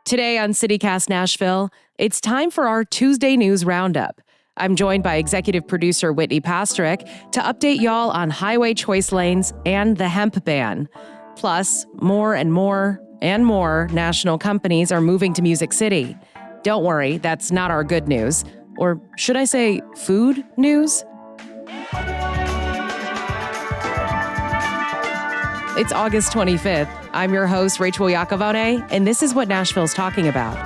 Today on CityCast Nashville, it's time for our Tuesday News Roundup. I'm joined by executive producer Whitney Pastrick to update y'all on highway choice lanes and the hemp ban. Plus, more and more and more national companies are moving to Music City. Don't worry, that's not our good news. Or should I say food news? It's August 25th. I'm your host, Rachel Iacovone, and this is what Nashville's talking about.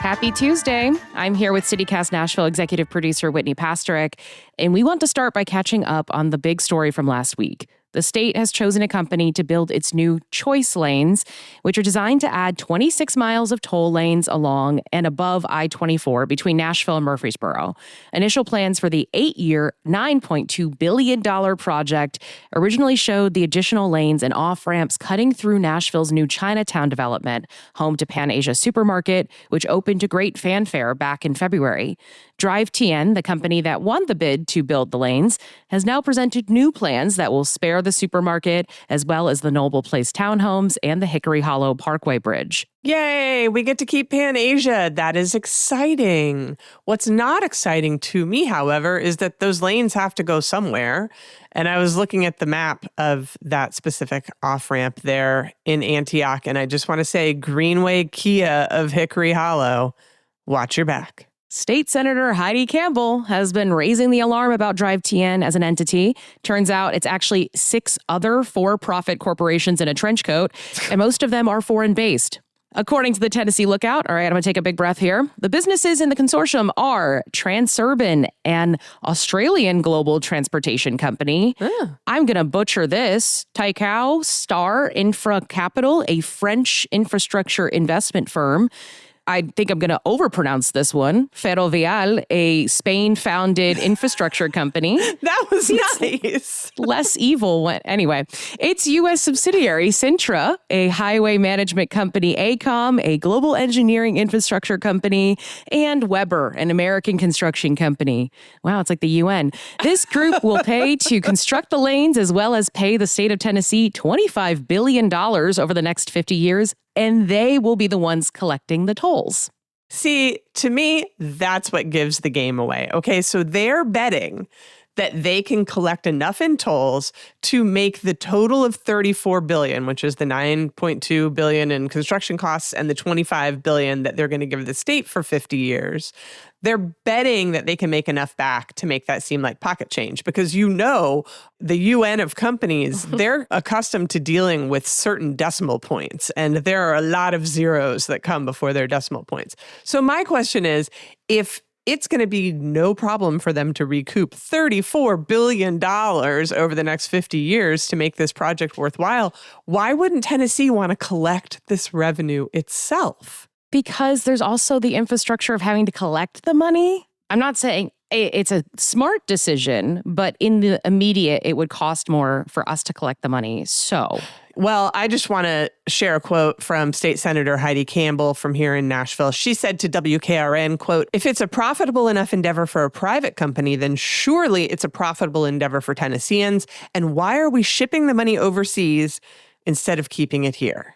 Happy Tuesday. I'm here with CityCast Nashville executive producer Whitney Pastrick, and we want to start by catching up on the big story from last week. The state has chosen a company to build its new choice lanes, which are designed to add 26 miles of toll lanes along and above I-24 between Nashville and Murfreesboro. Initial plans for the 8-year, $9.2 billion project originally showed the additional lanes and off-ramps cutting through Nashville's new Chinatown development, home to Pan Asia Supermarket, which opened to great fanfare back in February. Drive TN, the company that won the bid to build the lanes, has now presented new plans that will spare the supermarket, as well as the Noble Place townhomes and the Hickory Hollow Parkway Bridge. Yay, we get to keep Pan Asia. That is exciting. What's not exciting to me, however, is that those lanes have to go somewhere. And I was looking at the map of that specific off-ramp there in Antioch, and I just want to say, Greenway Kia of Hickory Hollow, watch your back. State Senator Heidi Campbell has been raising the alarm about Drive TN as an entity. Turns out it's actually 6 other for-profit corporations in a trench coat, and most of them are foreign-based. According to the Tennessee Lookout, all right, I'm going to take a big breath here. The businesses in the consortium are Transurban, an Australian global transportation company. I'm going to butcher this. Taikau Star Infra Capital, a French infrastructure investment firm. I think I'm going to overpronounce this one. Ferrovial, a Spain-founded infrastructure company. That was nice. Less evil. Anyway, its U.S. subsidiary, Cintra, a highway management company, AECOM, a global engineering infrastructure company, and Weber, an American construction company. Wow, it's like the UN. This group will pay to construct the lanes as well as pay the state of Tennessee $25 billion over the next 50 years. And they will be the ones collecting the tolls. See, to me, that's what gives the game away. Okay, so they're betting that they can collect enough in tolls to make the total of $34 billion, which is the $9.2 billion in construction costs and the $25 billion that they're going to give the state for 50 years. They're betting that they can make enough back to make that seem like pocket change because the UN of companies, they're accustomed to dealing with certain decimal points, and there are a lot of zeros that come before their decimal points. So my question is, if it's going to be no problem for them to recoup $34 billion over the next 50 years to make this project worthwhile, why wouldn't Tennessee want to collect this revenue itself? Because there's also the infrastructure of having to collect the money. I'm not saying it's a smart decision, but in the immediate, it would cost more for us to collect the money. So, well, I just want to share a quote from State Senator Heidi Campbell from here in Nashville. She said to WKRN, quote, "If it's a profitable enough endeavor for a private company, then surely it's a profitable endeavor for Tennesseans. And why are we shipping the money overseas instead of keeping it here?"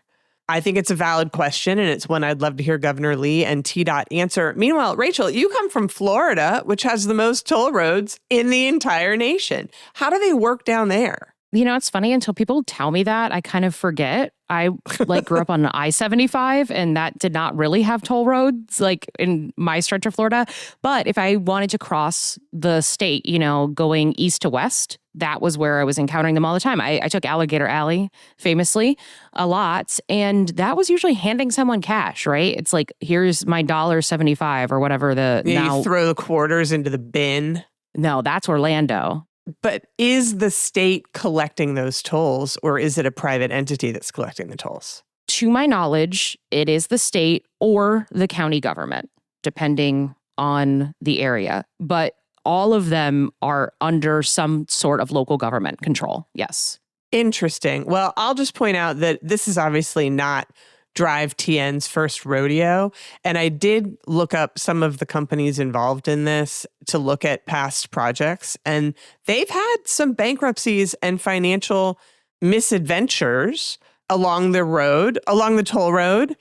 I think it's a valid question, and it's one I'd love to hear Governor Lee and TDOT answer. Meanwhile, Rachel, you come from Florida, which has the most toll roads in the entire nation. How do they work down there? You know, it's funny, until people tell me that, I kind of forget. I grew up on I-75, and that did not really have toll roads in my stretch of Florida. But if I wanted to cross the state, going east to west, that was where I was encountering them all the time. I took Alligator Alley famously a lot, and that was usually handing someone cash, right? It's like, here's my $1.75 or whatever you throw the quarters into the bin. No, that's Orlando. But is the state collecting those tolls, or is it a private entity that's collecting the tolls? To my knowledge, it is the state or the county government, depending on the area. But all of them are under some sort of local government control. Yes. Interesting. Well, I'll just point out that this is obviously not Drive TN's first rodeo. And I did look up some of the companies involved in this to look at past projects. And they've had some bankruptcies and financial misadventures along the toll road.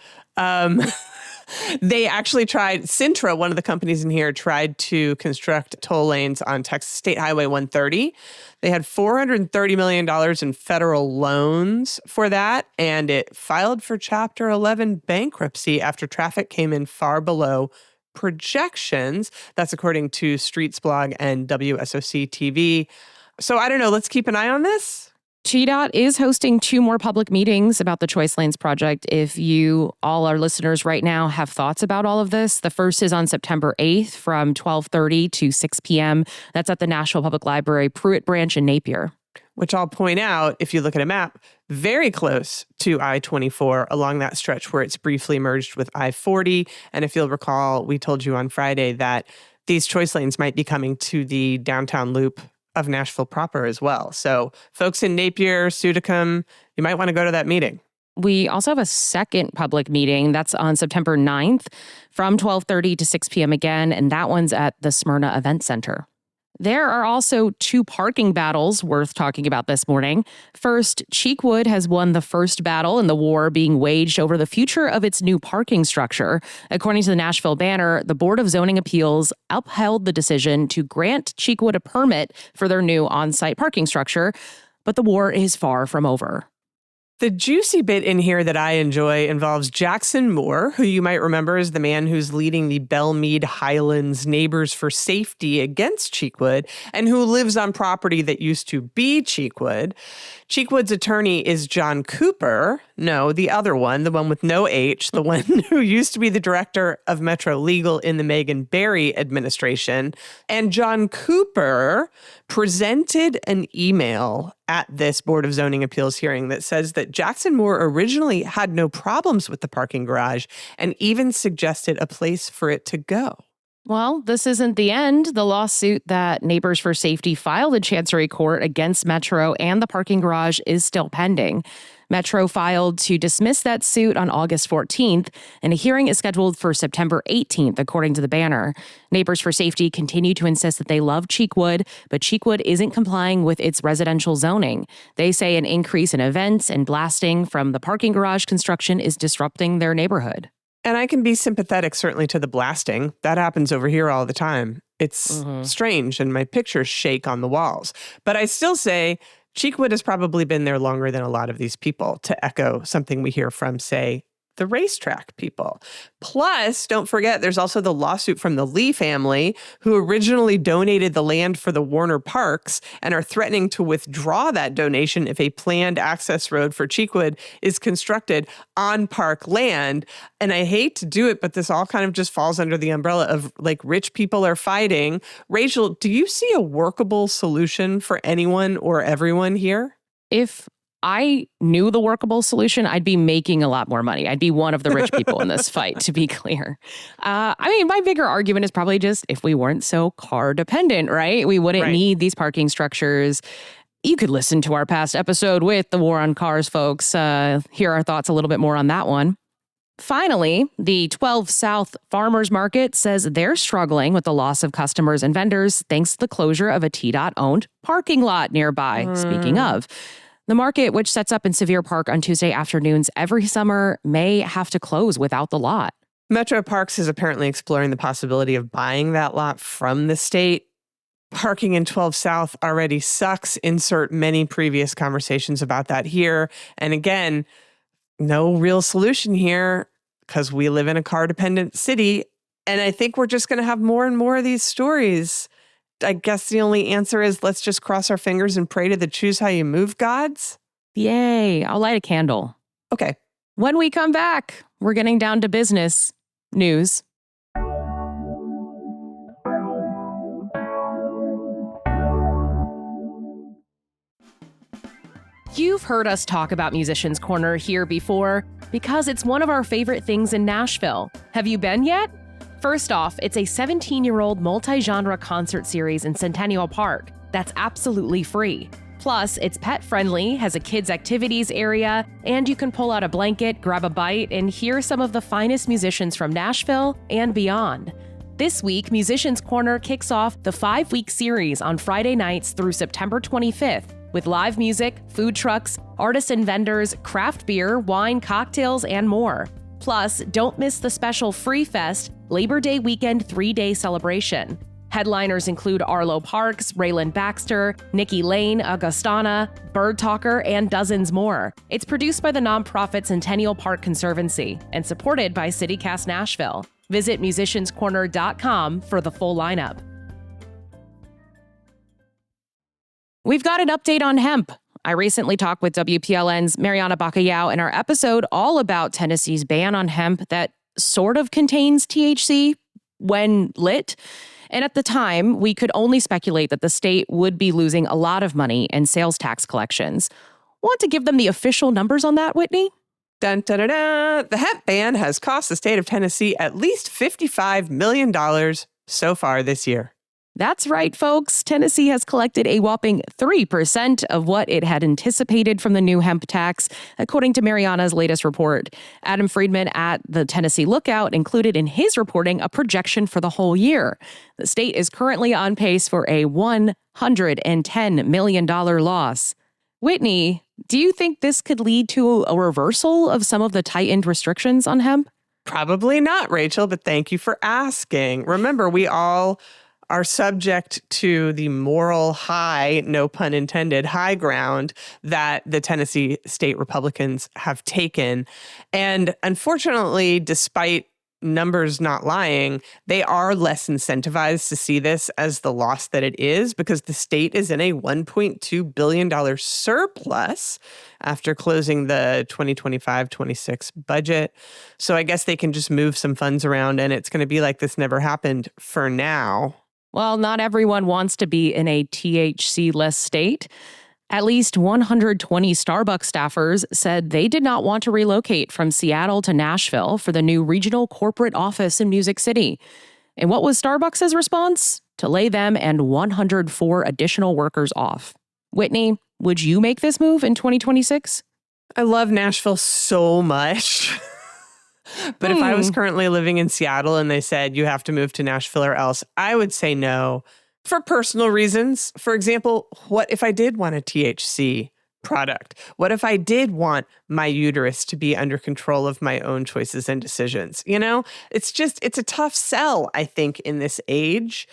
They actually tried, Sintra, one of the companies in here, tried to construct toll lanes on Texas State Highway 130. They had $430 million in federal loans for that, and it filed for Chapter 11 bankruptcy after traffic came in far below projections. That's according to Streets Blog and WSOC TV. So I don't know, let's keep an eye on this. TDOT is hosting 2 more public meetings about the Choice Lanes project. If you, all our listeners right now, have thoughts about all of this, the first is on September 8th from 12:30 to 6 p.m. That's at the Nashville Public Library, Pruitt Branch in Napier. Which I'll point out, if you look at a map, very close to I-24 along that stretch where it's briefly merged with I-40. And if you'll recall, we told you on Friday that these choice lanes might be coming to the downtown loop of Nashville proper as well. So folks in Napier, Sudicum, you might want to go to that meeting. We also have a second public meeting that's on September 9th from 12:30 to 6 p.m. again, and that one's at the Smyrna Event Center. There are also 2 parking battles worth talking about this morning. First, Cheekwood has won the first battle in the war being waged over the future of its new parking structure. According to the Nashville Banner, the Board of Zoning Appeals upheld the decision to grant Cheekwood a permit for their new on-site parking structure, but the war is far from over. The juicy bit in here that I enjoy involves Jackson Moore, who you might remember is the man who's leading the Belmead Highlands Neighbors for Safety against Cheekwood and who lives on property that used to be Cheekwood. Cheekwood's attorney is John Cooper. No, the other one, the one with no H, the one who used to be the director of Metro Legal in the Megan Barry administration. And John Cooper presented an email at this Board of Zoning Appeals hearing that says that Jackson Moore originally had no problems with the parking garage and even suggested a place for it to go. Well, this isn't the end. The lawsuit that Neighbors for Safety filed in Chancery Court against Metro and the parking garage is still pending. Metro filed to dismiss that suit on August 14th, and a hearing is scheduled for September 18th, according to the Banner. Neighbors for Safety continue to insist that they love Cheekwood, but Cheekwood isn't complying with its residential zoning. They say an increase in events and blasting from the parking garage construction is disrupting their neighborhood. And I can be sympathetic, certainly, to the blasting. That happens over here all the time. It's strange, and my pictures shake on the walls. But I still say Cheekwood has probably been there longer than a lot of these people, to echo something we hear from, say, the racetrack people. Plus, don't forget, there's also the lawsuit from the Lee family, who originally donated the land for the Warner Parks and are threatening to withdraw that donation if a planned access road for Cheekwood is constructed on park land. And I hate to do it, but this all kind of just falls under the umbrella of like rich people are fighting. Rachel, do you see a workable solution for anyone or everyone here? If I knew the workable solution, I'd be making a lot more money. I'd be one of the rich people in this fight, to be clear. My bigger argument is probably just if we weren't so car dependent, right? We wouldn't need these parking structures. You could listen to our past episode with the War on Cars folks. Hear our thoughts a little bit more on that one. Finally, the 12 South Farmers Market says they're struggling with the loss of customers and vendors thanks to the closure of a TDOT-owned parking lot nearby. Speaking of, the market, which sets up in Sevier Park on Tuesday afternoons every summer, may have to close without the lot. Metro Parks is apparently exploring the possibility of buying that lot from the state. Parking in 12 South already sucks. Insert many previous conversations about that here. And again, no real solution here because we live in a car-dependent city. And I think we're just going to have more and more of these stories. I guess the only answer is let's just cross our fingers and pray to the choose how you move gods. Yay, I'll light a candle. Okay. When we come back, we're getting down to business news. You've heard us talk about Musicians Corner here before because it's one of our favorite things in Nashville. Have you been yet? First off, it's a 17-year-old multi-genre concert series in Centennial Park that's absolutely free. Plus, it's pet-friendly, has a kids' activities area, and you can pull out a blanket, grab a bite, and hear some of the finest musicians from Nashville and beyond. This week, Musicians Corner kicks off the 5-week series on Friday nights through September 25th. with live music, food trucks, artisan vendors, craft beer, wine, cocktails, and more. Plus, don't miss the special Free Fest Labor Day weekend 3-day celebration. Headliners include Arlo Parks, Raylan Baxter, Nikki Lane, Augustana, Bird Talker, and dozens more. It's produced by the nonprofit Centennial Park Conservancy and supported by CityCast Nashville. Visit musicianscorner.com for the full lineup. We've got an update on hemp. I recently talked with WPLN's Mariana Bacallao in our episode all about Tennessee's ban on hemp that sort of contains THC when lit. And at the time, we could only speculate that the state would be losing a lot of money in sales tax collections. Want to give them the official numbers on that, Whitney? Dun, dun, dun, dun. The hemp ban has cost the state of Tennessee at least $55 million so far this year. That's right, folks. Tennessee has collected a whopping 3% of what it had anticipated from the new hemp tax, according to Mariana's latest report. Adam Friedman at the Tennessee Lookout included in his reporting a projection for the whole year. The state is currently on pace for a $110 million loss. Whitney, do you think this could lead to a reversal of some of the tightened restrictions on hemp? Probably not, Rachel, but thank you for asking. Remember, we all are subject to the moral high, no pun intended, high ground that the Tennessee state Republicans have taken. And unfortunately, despite numbers not lying, they are less incentivized to see this as the loss that it is because the state is in a $1.2 billion surplus after closing the 2025-26 budget. So I guess they can just move some funds around and it's going to be like this never happened for now. Well, not everyone wants to be in a THC-less state. At least 120 Starbucks staffers said they did not want to relocate from Seattle to Nashville for the new regional corporate office in Music City. And what was Starbucks' response? To lay them and 104 additional workers off. Whitney, would you make this move in 2026? I love Nashville so much. But if I was currently living in Seattle and they said you have to move to Nashville or else, I would say no for personal reasons. For example, what if I did want a THC product? What if I did want my uterus to be under control of my own choices and decisions? You know, it's a tough sell, I think, in this age.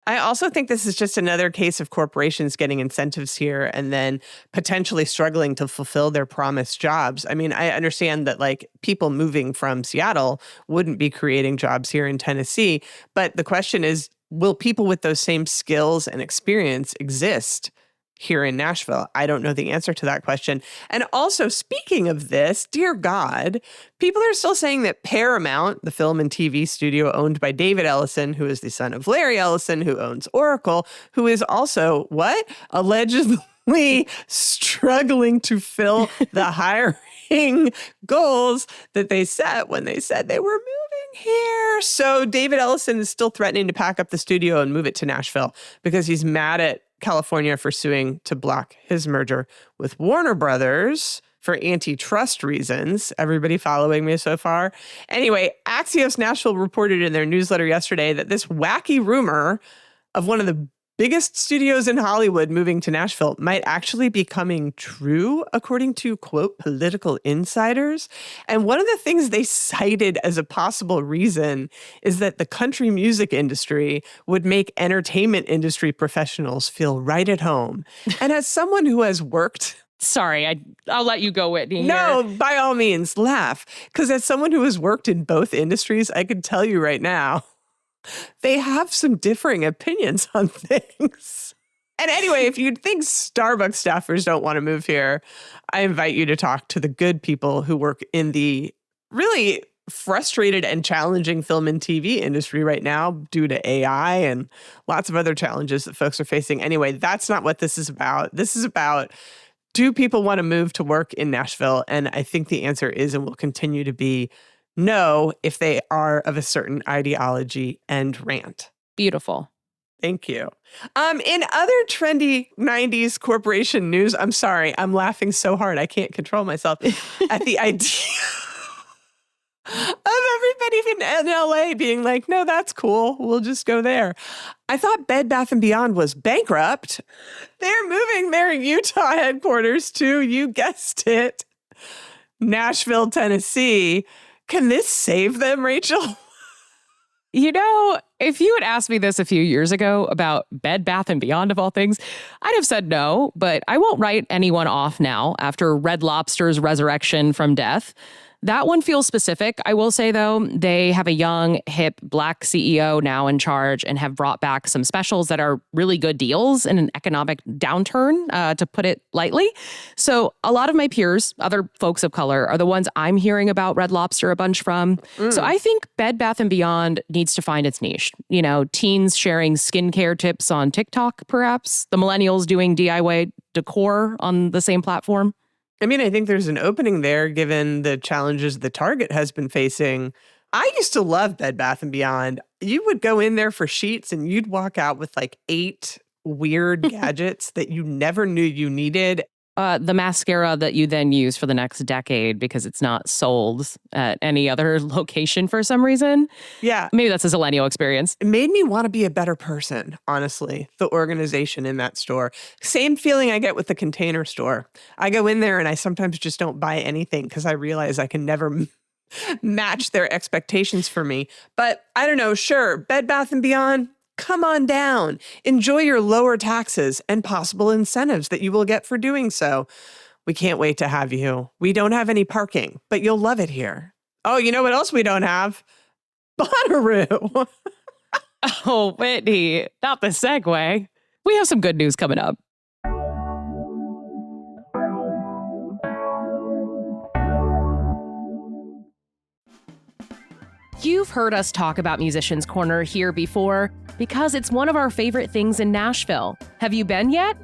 I also think this is just another case of corporations getting incentives here and then potentially struggling to fulfill their promised jobs. I mean, I understand that like people moving from Seattle wouldn't be creating jobs here in Tennessee. But the question is, will people with those same skills and experience exist here in Nashville? I don't know the answer to that question. And also, speaking of this, dear God, people are still saying that Paramount, the film and TV studio owned by David Ellison, who is the son of Larry Ellison, who owns Oracle, who is also, what? Allegedly struggling to fill the hiring goals that they set when they said they were moving here. So David Ellison is still threatening to pack up the studio and move it to Nashville because he's mad at California for suing to block his merger with Warner Brothers for antitrust reasons. Everybody following me so far? Anyway, Axios Nashville reported in their newsletter yesterday that this wacky rumor of one of the biggest studios in Hollywood moving to Nashville might actually be coming true, according to, quote, political insiders. And one of the things they cited as a possible reason is that the country music industry would make entertainment industry professionals feel right at home. And as someone who has worked... Sorry, I'll let you go, Whitney. No, by all means, laugh. Because as someone who has worked in both industries, I can tell you right now, they have some differing opinions on things. And anyway, if you think Starbucks staffers don't want to move here, I invite you to talk to the good people who work in the really frustrated and challenging film and TV industry right now due to AI and lots of other challenges that folks are facing. Anyway, that's not what this is about. This is about, do people want to move to work in Nashville? And I think the answer is and will continue to be no, if they are of a certain ideology and rant. Beautiful. Thank you. In other trendy 90s corporation news, I'm sorry, I'm laughing so hard I can't control myself at the idea of everybody not even in LA being like, no, that's cool. We'll just go there. I thought Bed Bath & Beyond was bankrupt. They're moving their Utah headquarters to, you guessed it, Nashville, Tennessee. Can this save them, Rachel? If you had asked me this a few years ago about Bed Bath & Beyond of all things, I'd have said no, but I won't write anyone off now after Red Lobster's resurrection from death. That one feels specific. I will say, though, they have a young, hip, Black CEO now in charge and have brought back some specials that are really good deals in an economic downturn, to put it lightly. So a lot of my peers, other folks of color, are the ones I'm hearing about Red Lobster a bunch from. So I think Bed Bath & Beyond needs to find its niche. Teens sharing skincare tips on TikTok, perhaps. The millennials doing DIY decor on the same platform. I mean, I think there's an opening there given the challenges the Target has been facing. I used to love Bed Bath & Beyond. You would go in there for sheets and you'd walk out with like 8 weird gadgets that you never knew you needed. The mascara that you then use for the next decade because it's not sold at any other location for some reason. Yeah. Maybe that's a Zillennial experience. It made me want to be a better person, honestly, the organization in that store. Same feeling I get with the Container Store. I go in there and I sometimes just don't buy anything because I realize I can never match their expectations for me. But I don't know, sure, Bed Bath & Beyond, come on down. Enjoy your lower taxes and possible incentives that you will get for doing so. We can't wait to have you. We don't have any parking, but you'll love it here. Oh, you know what else we don't have? Bonnaroo. Oh, Whitney, not the segue. We have some good news coming up. You've heard us talk about Musicians Corner here before because it's one of our favorite things in Nashville. Have you been yet?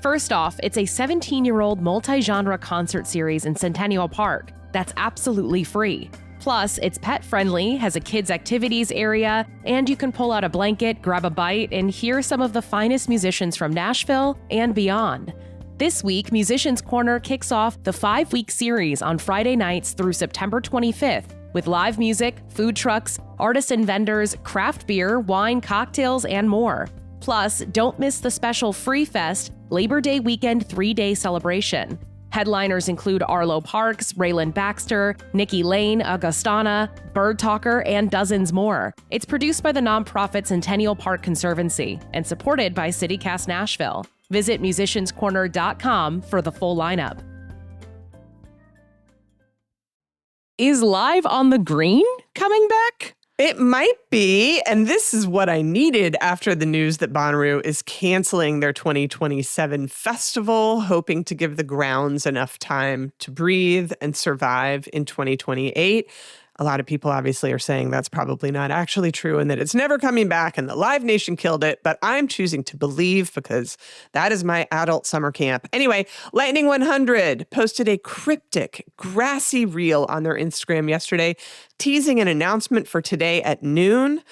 First off, it's a 17-year-old multi-genre concert series in Centennial Park that's absolutely free. Plus, it's pet-friendly, has a kids' activities area, and you can pull out a blanket, grab a bite, and hear some of the finest musicians from Nashville and beyond. This week, Musicians Corner kicks off the 5-week series on Friday nights through September 25th. With live music, food trucks, artists and vendors, craft beer, wine, cocktails, and more. Plus, don't miss the special Free Fest Labor Day weekend 3-day celebration. Headliners include Arlo Parks, Raylan Baxter, Nikki Lane, Augustana, Bird Talker, and dozens more. It's produced by the nonprofit Centennial Park Conservancy and supported by CityCast Nashville. Visit musicianscorner.com for the full lineup. Is Live on the Green coming back? It might be, and this is what I needed after the news that Bonnaroo is canceling their 2027 festival, hoping to give the grounds enough time to breathe and survive in 2028. A lot of people obviously are saying that's probably not actually true and that it's never coming back and the Live Nation killed it, but I'm choosing to believe because that is my adult summer camp. Anyway, Lightning 100 posted a cryptic, grassy reel on their Instagram yesterday, teasing an announcement for today at noon.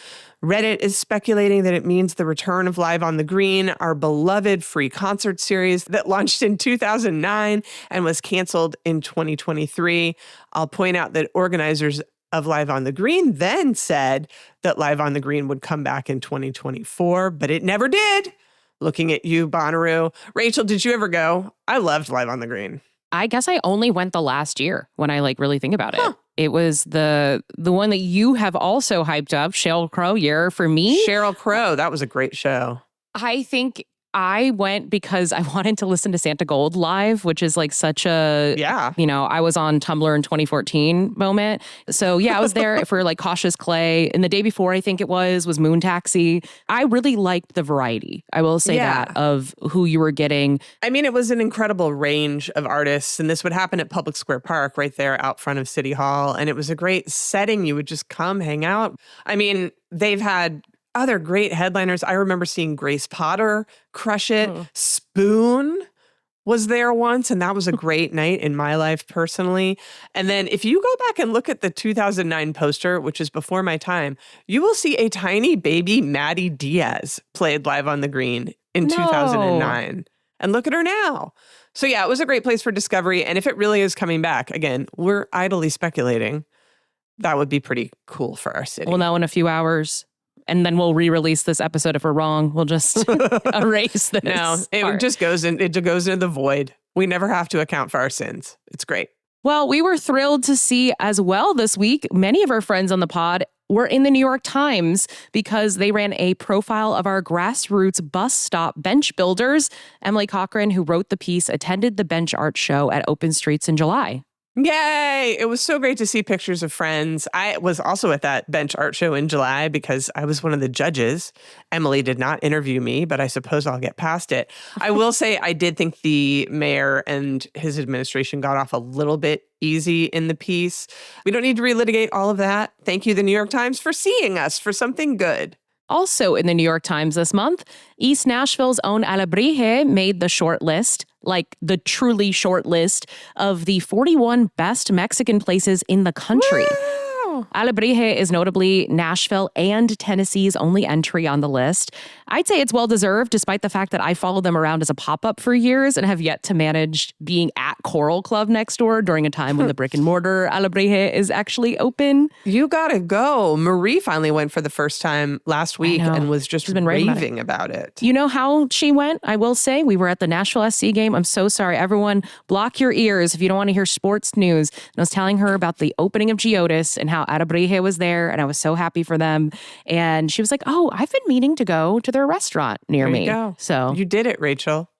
Reddit is speculating that it means the return of Live on the Green, our beloved free concert series that launched in 2009 and was canceled in 2023. I'll point out that organizers of Live on the Green then said that Live on the Green would come back in 2024, but it never did. Looking at you, Bonnaroo. Rachel, did you ever go? I loved Live on the Green. I guess I only went the last year when I really think about it. It was the one that you have also hyped up, Sheryl Crow year for me. Sheryl Crow, that was a great show. I think I went because I wanted to listen to Santa Gold live, which is such a, I was on Tumblr in 2014 moment. So I was there for Cautious Clay. And the day before, I think it was Moon Taxi. I really liked the variety. I will say that of who you were getting. I mean, it was an incredible range of artists. And this would happen at Public Square Park right there out front of City Hall. And it was a great setting. You would just come hang out. I mean, they've had other great headliners. I remember seeing Grace Potter crush it. Spoon was there once, and that was a great night in my life personally. And then if you go back and look at the 2009 poster, which is before my time, you will see a tiny baby Maddie Diaz played Live on the Green in 2009. And look at her now. So it was a great place for discovery. And if it really is coming back, again, we're idly speculating. That would be pretty cool for our city. We'll know in a few hours. And then we'll re-release this episode if we're wrong. We'll just erase this. No, it just goes into the void. We never have to account for our sins. It's great. Well, we were thrilled to see as well this week, many of our friends on the pod were in the New York Times because they ran a profile of our grassroots bus stop bench builders. Emily Cochran, who wrote the piece, attended the bench art show at Open Streets in July. Yay! It was so great to see pictures of friends. I was also at that bench art show in July because I was one of the judges. Emily did not interview me, but I suppose I'll get past it. I will say I did think the mayor and his administration got off a little bit easy in the piece. We don't need to relitigate all of that. Thank you, the New York Times, for seeing us for something good. Also in the New York Times this month, East Nashville's own Alebrije made the short list, like the truly short list, of the 41 best Mexican places in the country. Wow. Alebrije is notably Nashville and Tennessee's only entry on the list. I'd say it's well-deserved, despite the fact that I followed them around as a pop-up for years and have yet to manage being at Coral Club next door during a time when the brick-and-mortar Alebrije is actually open. You gotta go. Marie finally went for the first time last week and was just raving about it. You know how she went? I will say we were at the Nashville SC game. I'm so sorry. Everyone, block your ears if you don't want to hear sports news. And I was telling her about the opening of Giotis and how Alebrije was there, and I was so happy for them. And she was like, oh, I've been meaning to go to their restaurant near me. Go. So you did it, Rachel.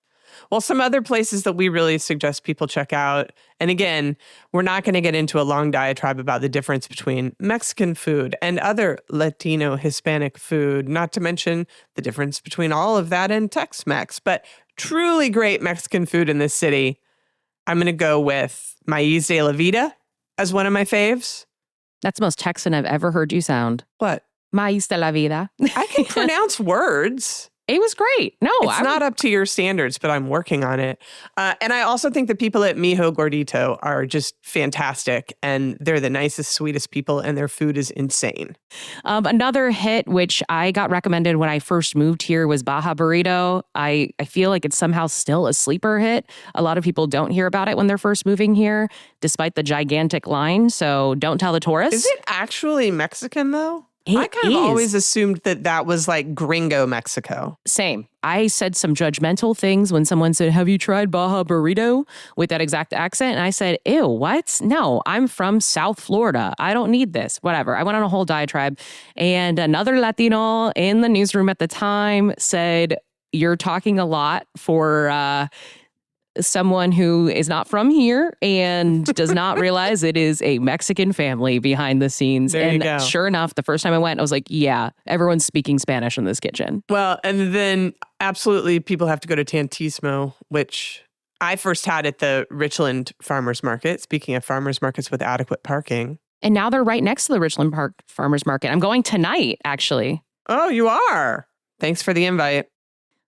Well, some other places that we really suggest people check out. And again, we're not going to get into a long diatribe about the difference between Mexican food and other Latino Hispanic food, not to mention the difference between all of that and Tex-Mex, but truly great Mexican food in this city. I'm going to go with Maíz de la Vida as one of my faves. That's the most Texan I've ever heard you sound. What? Maíz de la Vida. I can pronounce words. It was great. No, it's not up to your standards, but I'm working on it. And I also think the people at Mijo Gordito are just fantastic. And they're the nicest, sweetest people. And their food is insane. Another hit, which I got recommended when I first moved here, was Baja Burrito. I feel like it's somehow still a sleeper hit. A lot of people don't hear about it when they're first moving here, despite the gigantic line. So don't tell the tourists. Is it actually Mexican, though? I kind of always assumed that was like gringo Mexico. Same. I said some judgmental things when someone said, have you tried Baja Burrito? With that exact accent. And I said, ew, what? No, I'm from South Florida. I don't need this. Whatever. I went on a whole diatribe. And another Latino in the newsroom at the time said, you're talking a lot for someone who is not from here and does not realize it is a Mexican family behind the scenes. There you go. Sure enough, the first time I went, I was like, yeah, everyone's speaking Spanish in this kitchen. Well, and then absolutely people have to go to Tantismo, which I first had at the Richland Farmers Market. Speaking of farmers markets with adequate parking. And now they're right next to the Richland Park Farmers Market. I'm going tonight, actually. Oh, you are? Thanks for the invite.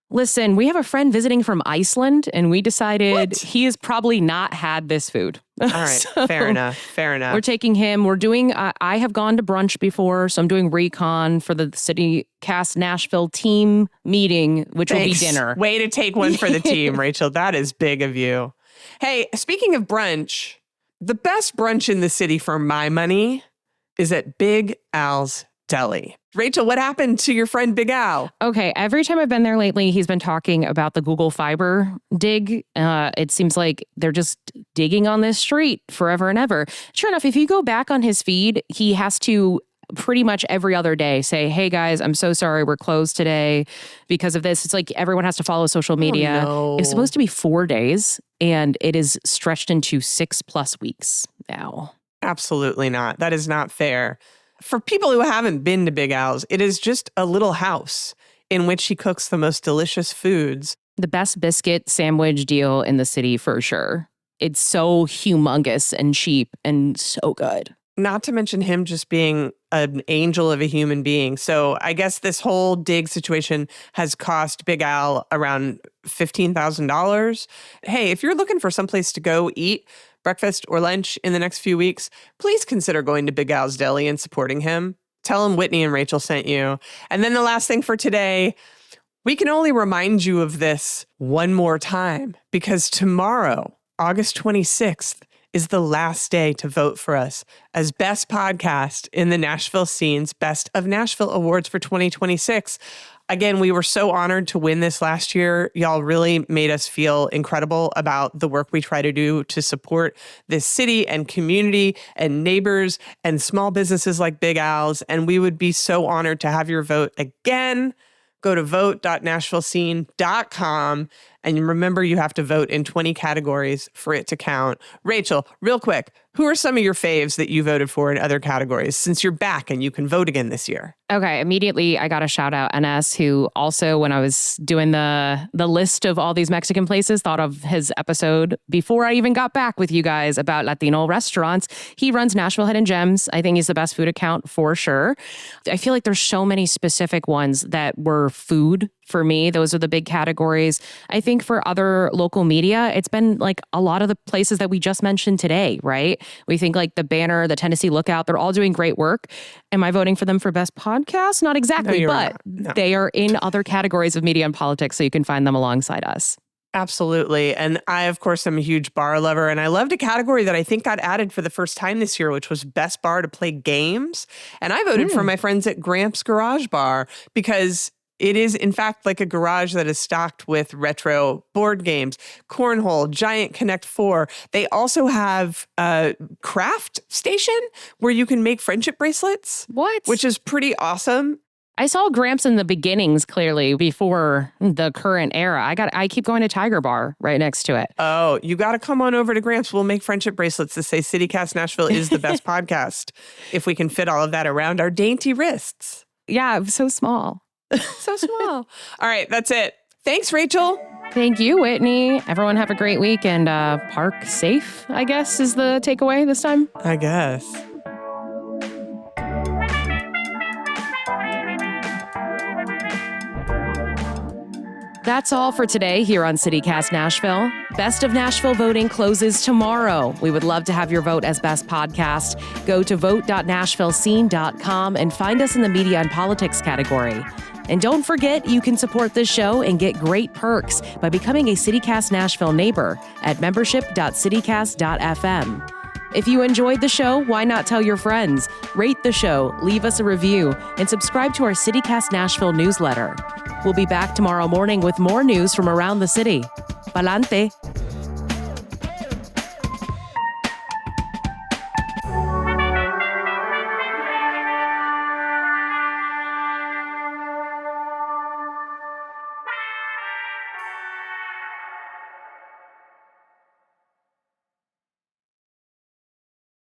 Listen, we have a friend visiting from Iceland, and we decided he has probably not had this food. All right. So fair enough. We're taking him. We're doing, I have gone to brunch before, so I'm doing recon for the City Cast Nashville team meeting, which will be dinner. Way to take one for the team, Rachel. That is big of you. Hey, speaking of brunch, the best brunch in the city for my money is at Big Al's Deli. Rachel, what happened to your friend Big Al? Okay, every time I've been there lately, he's been talking about the Google Fiber dig. It seems like they're just digging on this street forever and ever. Sure enough, if you go back on his feed, he has to pretty much every other day say, hey guys, I'm so sorry, we're closed today because of this. It's like everyone has to follow social media. Oh, no. It's supposed to be 4 days, and it is stretched into 6+ weeks now. Absolutely not. That is not fair. For people who haven't been to Big Al's, it is just a little house in which he cooks the most delicious foods. The best biscuit sandwich deal in the city for sure. It's so humongous and cheap and so good. Not to mention him just being an angel of a human being. So I guess this whole dig situation has cost Big Al around $15,000. Hey, if you're looking for someplace to go eat breakfast or lunch in the next few weeks, please consider going to Big Al's Deli and supporting him. Tell him Whitney and Rachel sent you. And then the last thing for today, we can only remind you of this one more time because tomorrow, August 26th, is the last day to vote for us as Best Podcast in the Nashville Scene's Best of Nashville Awards for 2026. Again, we were so honored to win this last year. Y'all really made us feel incredible about the work we try to do to support this city and community and neighbors and small businesses like Big Al's. And we would be so honored to have your vote again. Go to vote.nashvillescene.com. And remember, you have to vote in 20 categories for it to count. Rachel, real quick, who are some of your faves that you voted for in other categories since you're back and you can vote again this year? Okay, immediately I got to shout out NS, who also, when I was doing the list of all these Mexican places, thought of his episode before I even got back with you guys about Latino restaurants. He runs Nashville Hidden Gems. I think he's the best food account for sure. I feel like there's so many specific ones that were food for me. Those are the big categories. I think for other local media, it's been like a lot of the places that we just mentioned today, right? We think like the Banner, the Tennessee Lookout, they're all doing great work. Am I voting for them for best podcast? Not exactly, but no. They are in other categories of media and politics, so you can find them alongside us. Absolutely. And I, of course, am a huge bar lover. And I loved a category that I think got added for the first time this year, which was Best Bar to Play Games. And I voted for my friends at Gramps Garage Bar because it is, in fact, like a garage that is stocked with retro board games, cornhole, Giant Connect 4. They also have a craft station where you can make friendship bracelets. What? Which is pretty awesome. I saw Gramps in the beginnings, clearly, before the current era. I keep going to Tiger Bar right next to it. Oh, you got to come on over to Gramps. We'll make friendship bracelets that say CityCast Nashville is the best podcast, if we can fit all of that around our dainty wrists. Yeah, so small. So small. All right, that's it. Thanks, Rachel. Thank you, Whitney. Everyone have a great week and park safe, I guess, is the takeaway this time. I guess. That's all for today here on CityCast Nashville. Best of Nashville voting closes tomorrow. We would love to have your vote as best podcast. Go to vote.nashvillescene.com and find us in the media and politics category. And don't forget, you can support this show and get great perks by becoming a CityCast Nashville neighbor at membership.citycast.fm. If you enjoyed the show, why not tell your friends? Rate the show, leave us a review, and subscribe to our CityCast Nashville newsletter. We'll be back tomorrow morning with more news from around the city. Pa'lante!